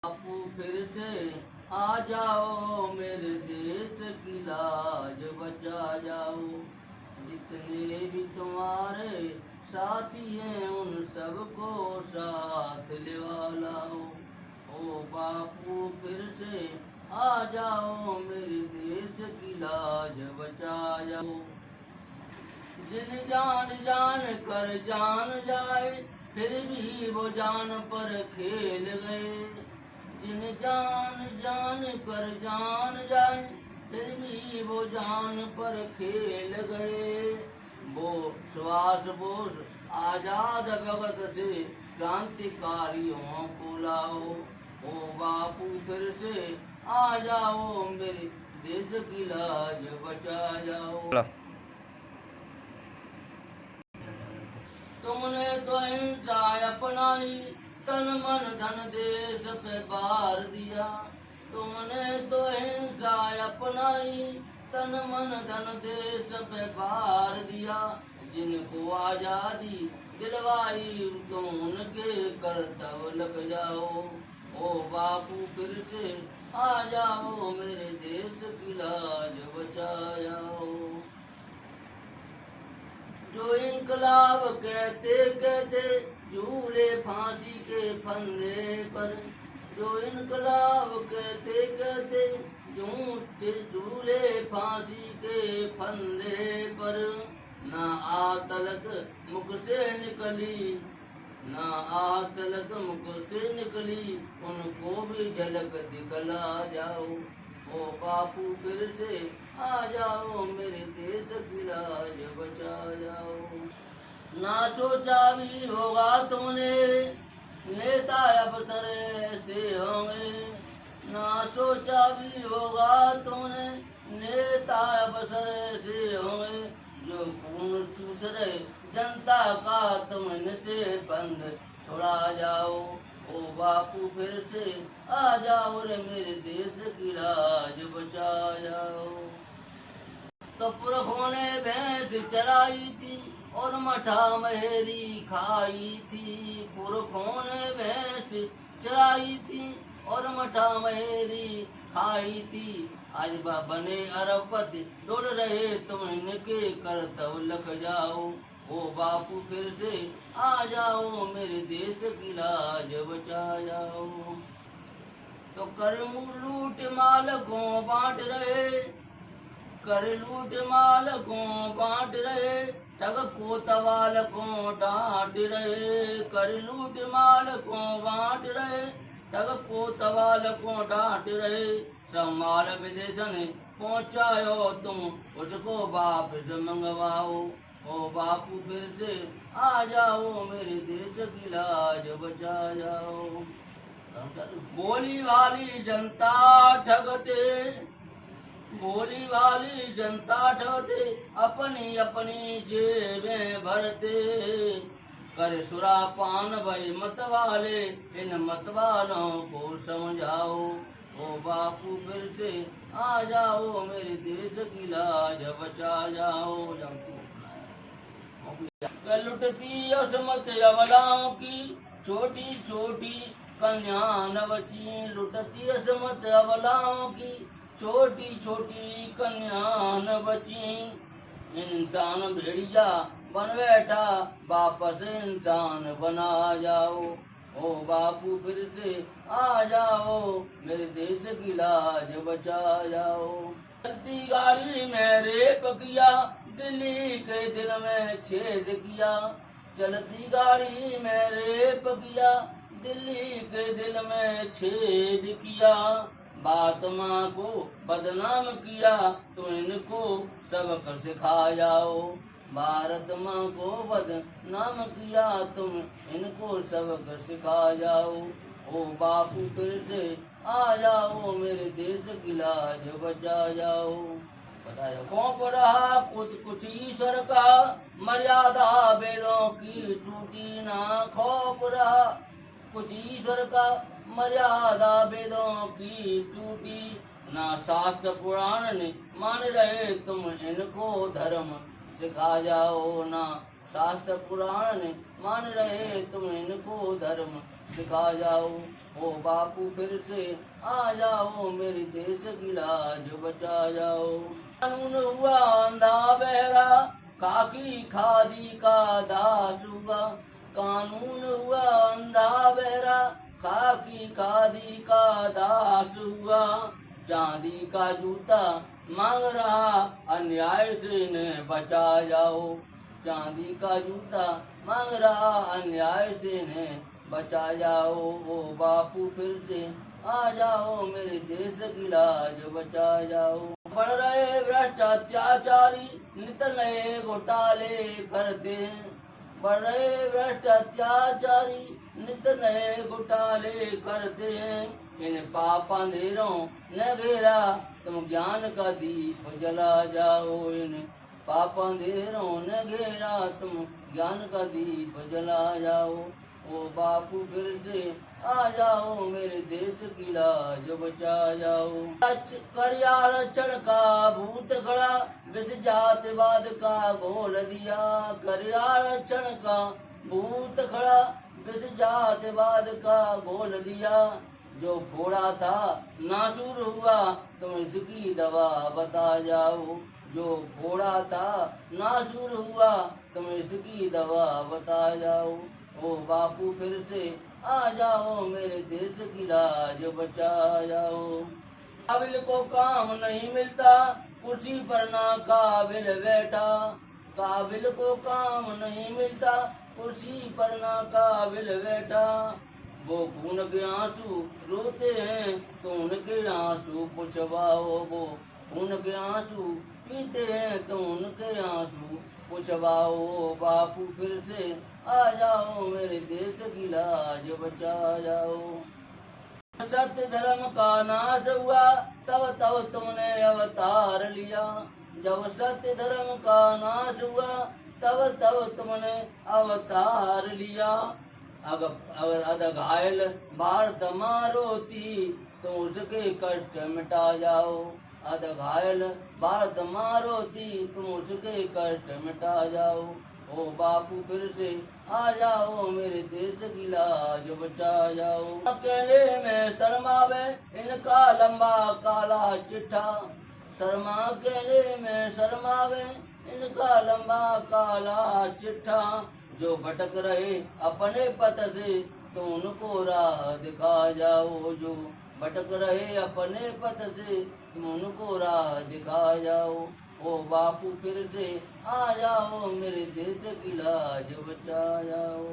बापू फिर से आ जाओ, मेरे देश की लाज बचा जाओ। जितने भी तुम्हारे साथी हैं उन सबको साथ लेवा लाओ। ओ बापू फिर से आ जाओ, मेरे देश की लाज बचा जाओ। जिन जान जान कर जान जाए, फिर भी वो जान पर खेल गए। जिन जान जान कर जान जाए, फिर भी वो जान पर खेल गए। वो सुभाष बोस आजाद भगत से क्रांतिकारियों को लाओ। ओ बापू फिर से आ जाओ, मेरे देश की लाज बचा जाओ। तुमने तो हिंसा अपनाई, तन मन धन देश पे बार दिया। तुमने तो हिंसा अपनाई, तन मन धन देश पे बार दिया। जिनको आजादी दिलवाई, तुम उनके कर्तव्य लग जाओ। ओ बापू फिर से आ जाओ, मेरे देश की लाज बचा जाओ। जो इनकलाब कहते कहते झूले फांसी के फंदे पर। जो इनकलाब कहते कहते झूले फांसी के फंदे पर। ना आ तलक मुख से निकली, ना आ तलक मुख से निकली, उनको भी झलक दिखला जाओ। ओ बापू फिर से आ जाओ, मेरे देश की लाज बचा जाओ। ना सोचा भी होगा तुमने, नेता अफसर ऐसे होंगे। ना सोचा भी होगा तुमने, नेता अफसर ऐसे होंगे। जो खून चूस रहे जनता का, तुम इनसे बंद छुड़ा जाओ। ओ बापू फिर से आ जाओ रे, मेरे देश की लाज बचा जाओ। तो पुरखों ने भैंस चराई थी और मठा महेरी खाई थी। पुरखों ने भैंस चराई थी और मठा महेरी खाई थी। आज बने अरबपति दौड़ रहे, तुम इनके कर्तव्य लग जाओ। ओ बापू फिर से आ जाओ, मेरे देश की लाज बचा जाओ। तो कर लूट माल को बांट रहे, कर लूट माल को बांट रहे, ठग कोतवाल को डांट रहे। कर लूट माल को बांट रहे, ठग कोतवाल को डांट रहे। सब माल विदेशन पहुंचायो, तुम उसको वापस मंगवाओ। ओ बापू फिर से आ जाओ, मेरे देश की लाज बचा जाओ। बोली वाली जनता ठगते, बोली वाली जनता ठगते, अपनी अपनी जेबें भरते। कर सुरापान भाई मतवाले, इन मतवालों को समझाओ। ओ बापू फिर से आ जाओ, मेरे देश की लाज बचा जाओ। लुटती असमत अबलाओं की छोटी छोटी कन्या न बची। लुटती असमत अबलाओं की छोटी छोटी कन्या न बची। इंसान भेड़िया बन बैठा, वापस इंसान बना जाओ। ओ बापू फिर से आ जाओ, मेरे देश की लाज बचा जाओ। चलती गाड़ी में रेप किया, दिल्ली के दिल में छेद किया। चलती गाड़ी में रेप किया, दिल्ली के दिल में छेद किया। भारत माँ को बदनाम किया, तुम इनको सबक सिखा जाओ। भारत माँ को बदनाम किया, तुम इनको सबक सिखा जाओ। ओ बापू फिर से आ जाओ, मेरे देश की लाज बचा जाओ। खौफ रहा कुछ ईश्वर का, मर्यादा वेदों की टूटी ना। खौफ रहा कुछ ईश्वर का, मर्यादा वेदों की टूटी ना। शास्त्र पुराण ने मान रहे, तुम इनको धर्म सिखा जाओ ना। शास्त्र पुराण ने मान रहे, तुम इनको धर्म सिखा जाओ। ओ बापू फिर से आ जाओ, मेरे देश की लाज बचा जाओ। कानून हुआ अंधा बहरा, खाकी खादी का दास हुआ। कानून हुआ अंधा बहरा, खाकी खादी का दास हुआ। चांदी का जूता मांग रहा, अन्याय से इन्हें बचा जाओ। चांदी का जूता मांग रहा, अन्याय से इन्हें बचा जाओ। ओ बापू फिर से आ जाओ, मेरे देश की लाज बचा जाओ। बढ़ रहे भ्रष्ट अत्याचारी, नित नए घोटाले करते हैं। बढ़ रहे भ्रष्ट अत्याचारी, नित नए घोटाले करते हैं। इन पाप अंधेरों ने घेरा, तुम ज्ञान का दीप जला जाओ। इन पाप अंधेरों ने घेरा, तुम ज्ञान का दीप जला जाओ। ओ बापू फिर से आ जाओ, मेरे देश की लाज बचा जाओ। कर आरक्षण का भूत खड़ा, विष जातिवाद का घोल दिया। कर आरक्षण का भूत खड़ा, विष जातिवाद का घोल दिया। जो फोड़ा था नासूर हुआ, तुम इसकी दवा बता जाओ। जो फोड़ा था नासूर हुआ, तुम इसकी दवा बता जाओ। ओ बापू फिर से आ जाओ, मेरे देश की लाज बचा जाओ। काबिल को काम नहीं मिलता, कुर्सी पर ना काबिल बैठा। काबिल को काम नहीं मिलता, कुर्सी पर ना काबिल बैठा। वो खून के आंसू रोते हैं, तो उनके आंसू पुछवाओ। वो खून के आंसू पीते हैं, तो उनके आंसू पुछवाओ। बापू फिर से आ जाओ, मेरे देश की लाज बचा जाओ। सत्य धर्म का नाश हुआ, तब तब तुमने अवतार लिया। जब सत्य धर्म का नाश हुआ, तब तब तुमने अवतार लिया। अगर घायल भारत मारोती, तुम उसके कष्ट मिटा जाओ। अध घायल भारत मारोती, तुम उसके कष्ट मिटा जाओ। ओ बापू फिर से आ जाओ, मेरे देश की लाज बचा जाओ। अकेले में शर्मावे इनका लंबा काला चिट्ठा। शर्मा अकेले में शर्मावे इनका लंबा काला चिट्ठा। जो भटक रहे अपने पथ से, तो उनको राह दिखा जाओ। जो भटक रहे अपने पथ से, तुम उनको राह दिखा जाओ। ओ बापू फिर से आ जाओ, मेरे देश की लाज बचा जाओ।